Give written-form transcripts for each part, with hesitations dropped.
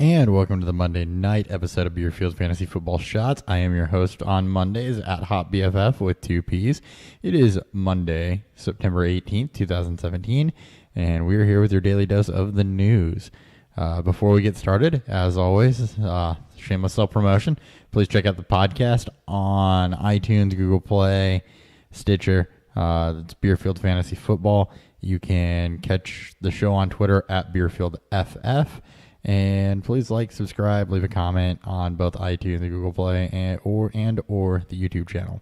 And welcome to the Monday night episode of Beerfield Fantasy Football Shots. I am your host on Mondays at HotBFF with two P's. It is Monday, September 18th, 2017, and we're here with your daily dose of the news. Before we get started, as always, shameless self-promotion, please check out the podcast on iTunes, Google Play, Stitcher. It's Beerfield Fantasy Football. You can catch the show on Twitter at BeerfieldFF. And please like, subscribe, leave a comment on both iTunes and Google Play and or the YouTube channel.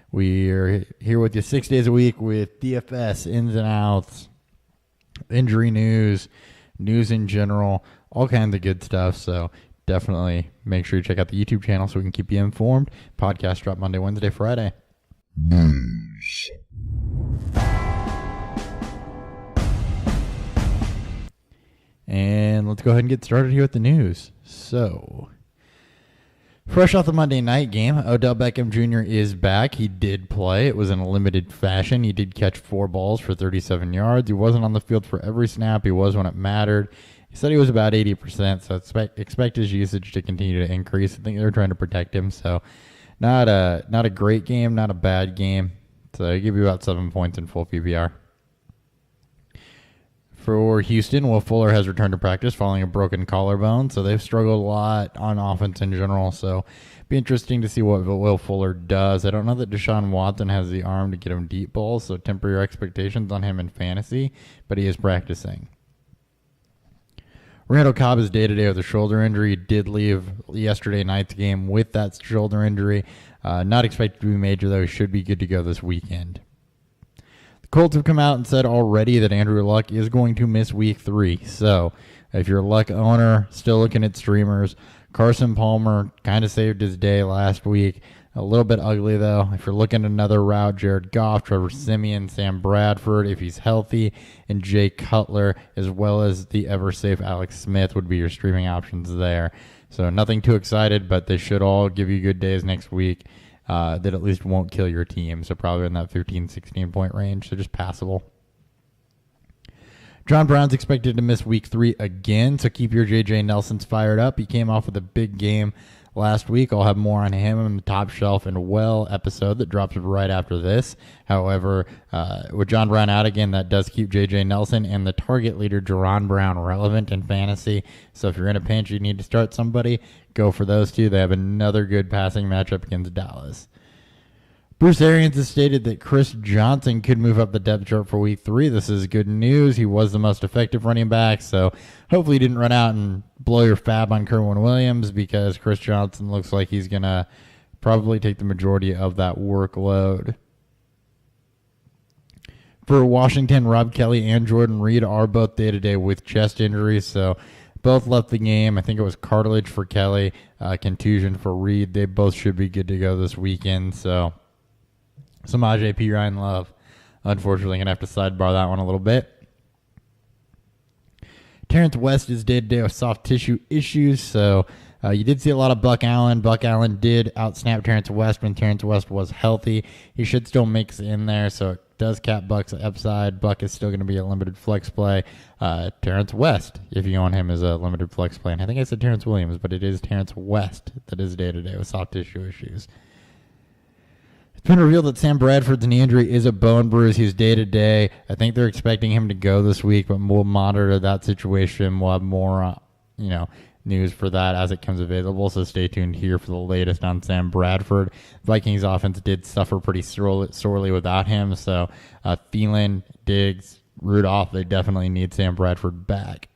We're here with you 6 days a week with DFS, ins and outs, injury news in general, all kinds of good stuff. So definitely make sure you check out the YouTube channel so we can keep you informed. Podcast drop Monday, Wednesday, Friday. News. And let's go ahead and get started here with the news. So, fresh off the Monday night game, Odell Beckham Jr. is back. He did play. It was in a limited fashion. He did catch 4 balls for 37 yards. He wasn't on the field for every snap. He was when it mattered. He said he was about 80%, so expect his usage to continue to increase. I think they're trying to protect him. So, not a great game, not a bad game. So, I give you about 7 points in full PPR. For Houston, Will Fuller has returned to practice following a broken collarbone, so they've struggled a lot on offense in general. So it'll be interesting to see what Will Fuller does. I don't know that Deshaun Watson has the arm to get him deep balls, so temper your expectations on him in fantasy, but he is practicing. Randall Cobb is day-to-day with a shoulder injury. He did leave yesterday night's game with that shoulder injury. Not expected to be major, though. He should be good to go this weekend. Colts have come out and said already that Andrew Luck is going to miss week 3. So if you're a Luck owner, still looking at streamers, Carson Palmer kind of saved his day last week. A little bit ugly, though. If you're looking at another route, Jared Goff, Trevor Siemian, Sam Bradford, if he's healthy, and Jay Cutler, as well as the ever-safe Alex Smith would be your streaming options there. So nothing too excited, but they should all give you good days next week. That at least won't kill your team. So probably in that 15, 16 point range. So just passable. John Brown's expected to miss week 3 again. So keep your J.J. Nelsons fired up. He came off with a big game last week. I'll have more on him in the Top Shelf and Well episode that drops right after this. However, with John Brown out again, that does keep J.J. Nelson and the target leader, Jerron Brown, relevant in fantasy. So if you're in a pinch, you need to start somebody, go for those two. They have another good passing matchup against Dallas. Bruce Arians has stated that Chris Johnson could move up the depth chart for week 3. This is good news. He was the most effective running back, so hopefully he didn't run out and blow your fab on Kerwin Williams, because Chris Johnson looks like he's going to probably take the majority of that workload. For Washington, Rob Kelly and Jordan Reed are both day-to-day with chest injuries, so both left the game. I think it was cartilage for Kelly, contusion for Reed. They both should be good to go this weekend, so Samaje Perine Love, unfortunately, going to have to sidebar that one a little bit. Terrence West is day-to-day with soft tissue issues, so you did see a lot of Buck Allen. Buck Allen did outsnap Terrence West when Terrence West was healthy. He should still mix in there, so it does cap Buck's upside. Buck is still going to be a limited flex play. Terrence West, if you own him, is a limited flex play. And I think I said Terrence Williams, but it is Terrence West that is day-to-day with soft tissue issues. It's been revealed that Sam Bradford's knee injury is a bone bruise. He's day-to-day. I think they're expecting him to go this week, but we'll monitor that situation. We'll have more news for that as it comes available, so stay tuned here for the latest on Sam Bradford. Vikings offense did suffer pretty sorely without him, so Thielen, Diggs, Rudolph, they definitely need Sam Bradford back.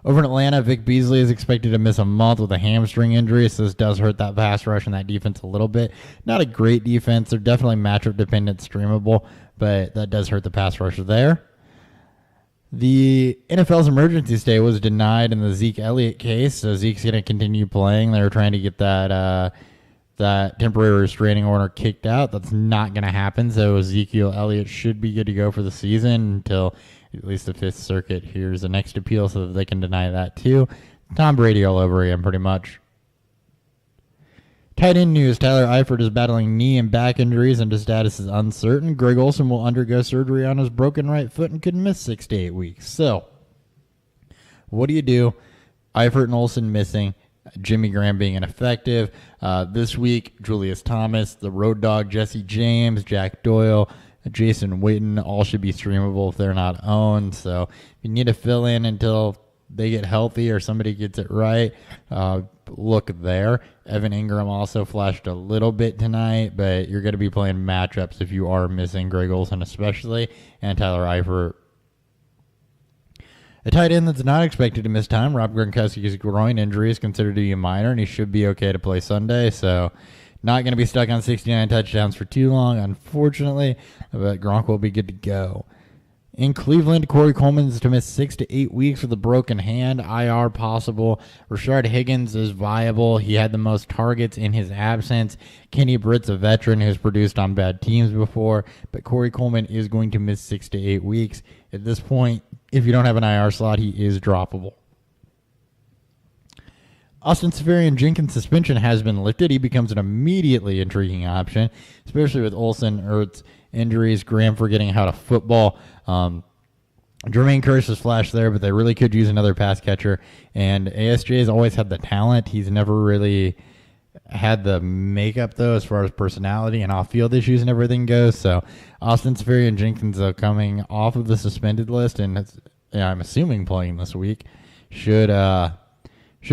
Over in Atlanta, Vic Beasley is expected to miss a month with a hamstring injury, so this does hurt that pass rush and that defense a little bit. Not a great defense. They're definitely matchup dependent, streamable, but that does hurt the pass rush there. The NFL's emergency stay was denied in the Zeke Elliott case, so Zeke's going to continue playing. They were trying to get that temporary restraining order kicked out. That's not going to happen, so Ezekiel Elliott should be good to go for the season until at least the Fifth Circuit hears the next appeal so that they can deny that too. Tom Brady all over again, pretty much. Tight end news, Tyler Eifert is battling knee and back injuries and his status is uncertain. Greg Olsen will undergo surgery on his broken right foot and could miss 6 to 8 weeks. So, what do you do? Eifert and Olsen missing. Jimmy Graham being ineffective. This week, Julius Thomas, the Road Dog, Jesse James, Jack Doyle, Jason Witten, all should be streamable if they're not owned. So if you need to fill in until they get healthy or somebody gets it right, look there. Evan Ingram also flashed a little bit tonight, but you're going to be playing matchups if you are missing Greg Olsen especially, and Tyler Eifert. A tight end that's not expected to miss time, Rob Gronkowski's groin injury is considered to be minor, and he should be okay to play Sunday. So not going to be stuck on 69 touchdowns for too long, unfortunately, but Gronk will be good to go. In Cleveland, Corey Coleman is to miss 6 to 8 weeks with a broken hand, IR possible. Rashard Higgins is viable. He had the most targets in his absence. Kenny Britt's a veteran who's produced on bad teams before, but Corey Coleman is going to miss 6 to 8 weeks. At this point, if you don't have an IR slot, he is droppable. Austin Seferian-Jenkins' suspension has been lifted. He becomes an immediately intriguing option, especially with Olsen, Ertz, injuries, Graham forgetting how to football. Jermaine Kearse has flashed there, but they really could use another pass catcher. And ASJ has always had the talent. He's never really had the makeup, though, as far as personality and off-field issues and everything goes. So Austin Seferian-Jenkins, coming off of the suspended list, and I'm assuming playing this week, should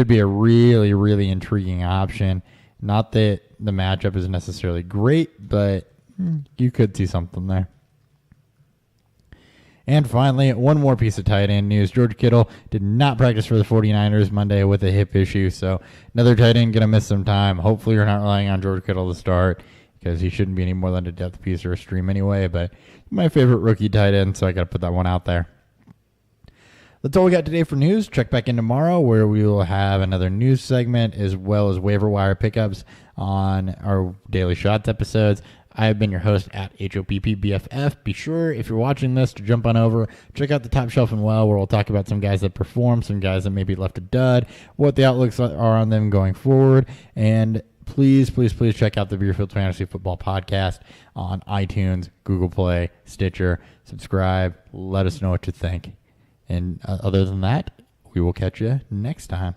be a really, really intriguing option. Not that the matchup is necessarily great, but you could see something there. And finally, one more piece of tight end news. George Kittle did not practice for the 49ers Monday with a hip issue, so another tight end going to miss some time. Hopefully you're not relying on George Kittle to start because he shouldn't be any more than a depth piece or a stream anyway, but my favorite rookie tight end, so I got to put that one out there. That's all we got today for news. Check back in tomorrow where we will have another news segment as well as waiver wire pickups on our Daily Shots episodes. I have been your host at HOPPBFF. Be sure, if you're watching this, to jump on over, check out the Top Shelf and Well, where we'll talk about some guys that perform, some guys that maybe left a dud, what the outlooks are on them going forward, and please check out the Beerfield Fantasy Football Podcast on iTunes, Google Play, Stitcher. Subscribe. Let us know what you think. And other than that, we will catch you next time.